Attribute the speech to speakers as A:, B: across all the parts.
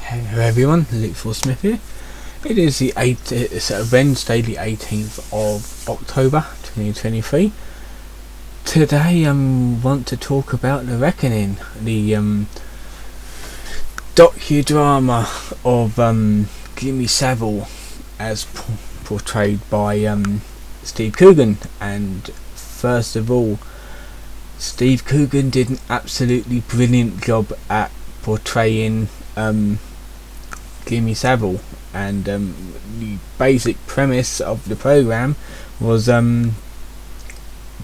A: Hello everyone, Luke Smith here. It is it's Wednesday the 18th of October 2023. Today I want to talk about The Reckoning, the docudrama of Jimmy Savile as portrayed by Steve Coogan. And first of all, Steve Coogan did an absolutely brilliant job at portraying Jimmy Savile, and the basic premise of the program was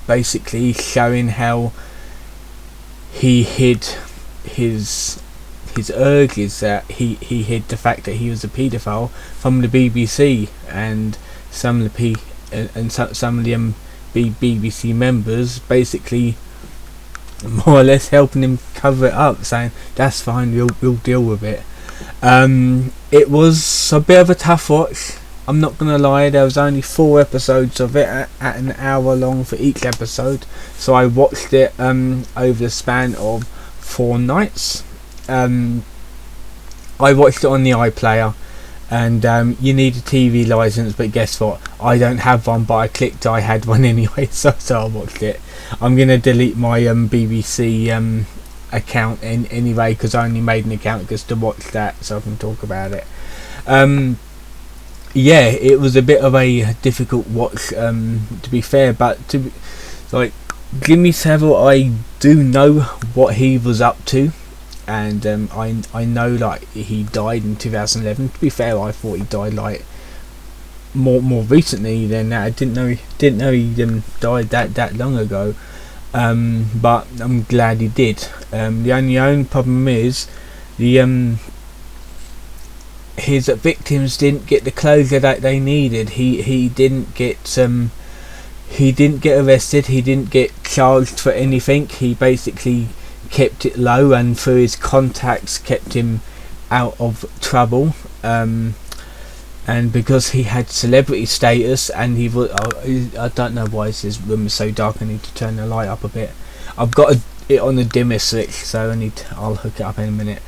A: basically showing how he hid his urges, that he hid the fact that he was a paedophile from the BBC, and some of the BBC members basically more or less helping him cover it up, saying that's fine, we'll deal with it. It was a bit of a tough watch, I'm not gonna lie. There was only 4 episodes of it at an hour long for each episode, so I watched it over the span of 4 nights. I watched it on the iPlayer, and you need a TV license, but guess what, I don't have one, but I clicked I had one anyway, so I watched it. I'm gonna delete my BBC account anyway, because I only made an account just to watch that, so I can talk about it. Yeah, it was a bit of a difficult watch, to be fair, but Jimmy Savile, I do know what he was up to, and I know like he died in 2011. To be fair, I thought he died like more recently than that. I didn't know he died that long ago. But I'm glad he did. The only problem is his victims didn't get the closure that they needed. He didn't get arrested. He didn't get charged for anything. He basically kept it low, and through his contacts kept him out of trouble. And because he had celebrity status, and he was, I don't know why this room is so dark. I need to turn the light up a bit. I've got it on the dimmer switch, so I'll hook it up in a minute.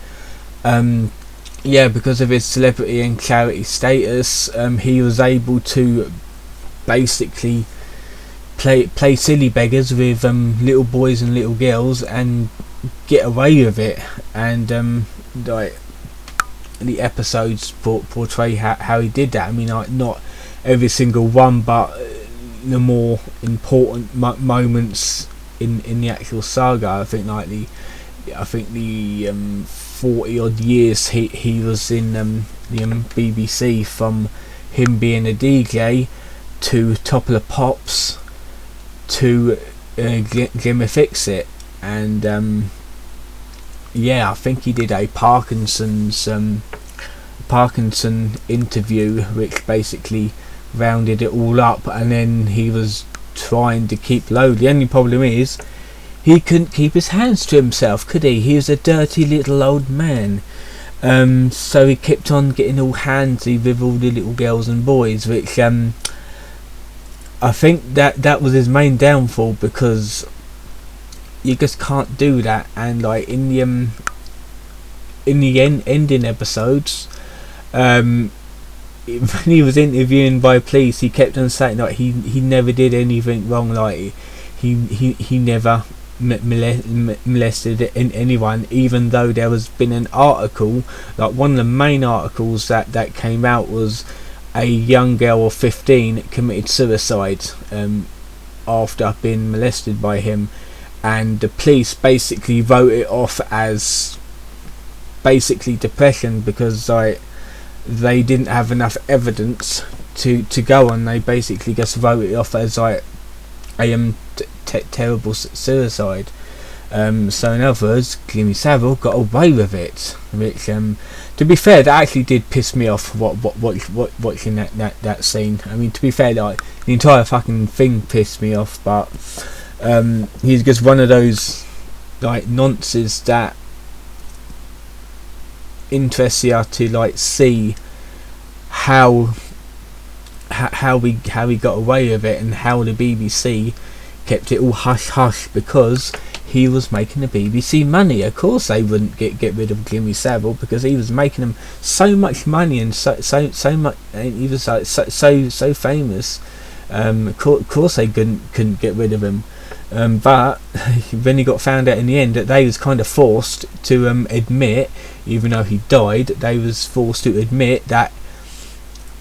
A: Yeah, because of his celebrity and charity status, he was able to basically play silly beggars with little boys and little girls and get away with it. And the episodes portray how he did that. I mean, not every single one, but the more important moments in the actual saga. I think the 40 odd years he was in the BBC, from him being a DJ to Top of the Pops to Glimmer Fix It, and yeah, I think he did a Parkinson interview, which basically rounded it all up, and then he was trying to keep low. The only problem is he couldn't keep his hands to himself, could he? He was a dirty little old man, so he kept on getting all handsy with all the little girls and boys, which I think that was his main downfall, because you just can't do that. And like in the ending episodes, when he was interviewing by police, he kept on saying like he never did anything wrong, like he never molested anyone, even though there was been an article, like one of the main articles that came out was a young girl of 15 committed suicide after being molested by him, and the police basically wrote it off as basically depression, because like they didn't have enough evidence to go on. They basically just wrote it off as like a terrible suicide. So in other words, Jimmy Savile got away with it, which to be fair, that actually did piss me off watching that scene. I mean, to be fair, like the entire fucking thing pissed me off, but he's just one of those like nonces that interests you to like see how he got away with it, and how the BBC kept it all hush hush, because he was making the BBC money. Of course they wouldn't get rid of Jimmy Savile, because he was making them so much money, and so much, and he was like so famous. Of course they couldn't get rid of him. But when he got found out in the end that they was kind of forced to admit, even though he died, they was forced to admit that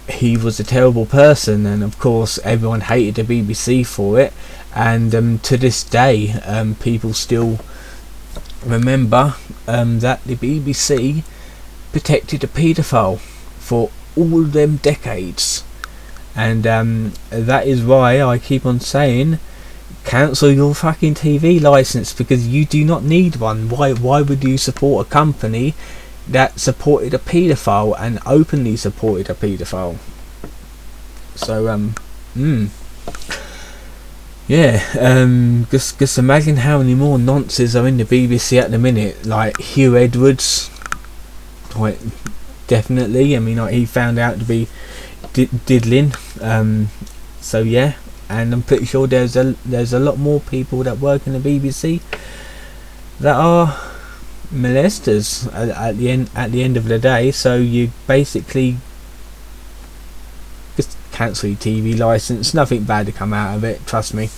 A: he was a terrible person, and of course everyone hated the BBC for it. And to this day, people still remember that the BBC protected a paedophile for all them decades. And that is why I keep on saying, cancel your fucking TV license, because you do not need one. Why would you support a company that supported a paedophile and openly supported a paedophile? So yeah, just imagine how many more nonces are in the BBC at the minute. Like Hugh Edwards, like, definitely. I mean, like, he found out to be diddling. So yeah, and I'm pretty sure there's a lot more people that work in the BBC that are molesters at the end of the day. So you basically just cancel your TV license. Nothing bad to come out of it, trust me.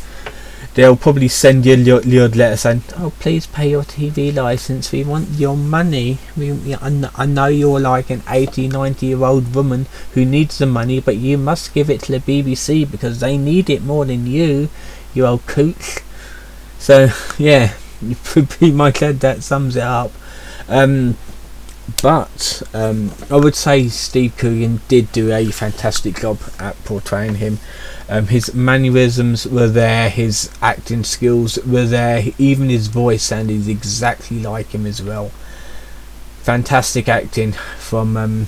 A: They'll probably send you the odd letter saying, oh, please pay your TV license, we want your money. I know you're like an 80-90 year old woman who needs the money, but you must give it to the BBC because they need it more than you old cooch. So yeah, pretty much that sums it up. But I would say Steve Coogan did do a fantastic job at portraying him. His mannerisms were there, his acting skills were there, even his voice sounded exactly like him as well. Fantastic acting from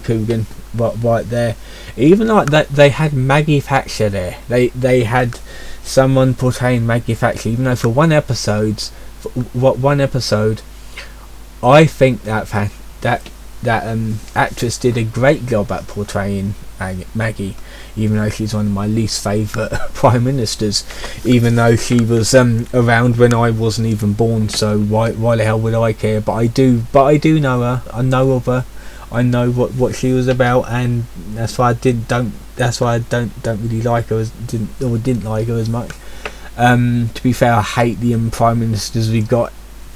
A: Coogan right there. Even like that, they had Maggie Thatcher there. They had someone portraying Maggie Thatcher, even though for one episode, I think that actress did a great job at portraying Maggie, even though she's one of my least favourite prime ministers, even though she was around when I wasn't even born, so why the hell would I care? But I do know her. I know of her. I know what she was about, and that's why I don't really like her, didn't like her as much. To be fair, I hate the prime ministers we got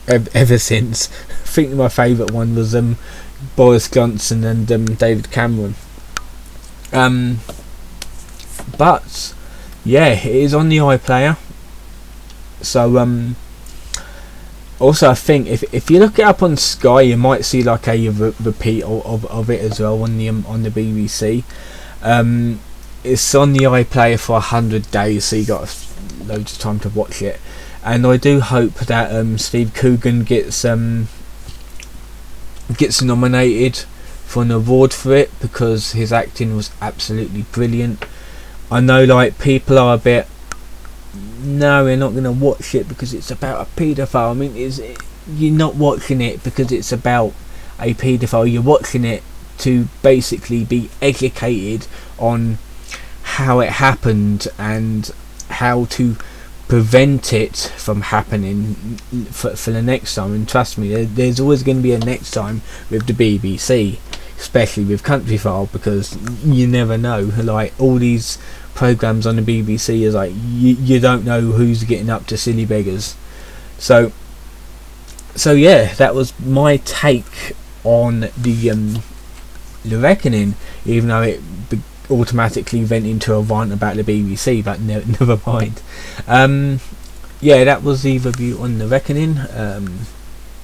A: ever since. I think my favourite one was Boris Johnson and David Cameron. But yeah, it is on the iPlayer. So also I think if you look it up on Sky, you might see like a repeat of it as well on the BBC. It's on the iPlayer for 100 days, so you got loads of time to watch it. And I do hope that Steve Coogan gets nominated for an award for it, because his acting was absolutely brilliant. I know like people are a bit, no, we're not going to watch it because it's about a paedophile. I mean, you're not watching it because it's about a paedophile. You're watching it to basically be educated on how it happened and how to prevent it from happening for the next time. And trust me, there's always going to be a next time with the BBC, especially with Countryfile, because you never know. Like all these programs on the BBC is like you don't know who's getting up to silly beggars. So yeah, that was my take on the Reckoning, even though it automatically went into a rant about the BBC, but never mind. Yeah, that was the review on the Reckoning,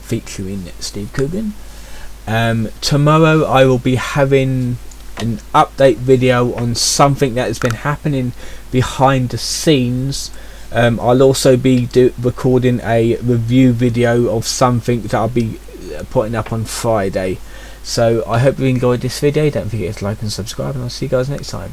A: featuring Steve Coogan. Tomorrow I will be having an update video on something that has been happening behind the scenes. I'll also be recording a review video of something that I'll be putting up on Friday. So I hope you enjoyed this video. Don't forget to like and subscribe, and I'll see you guys next time.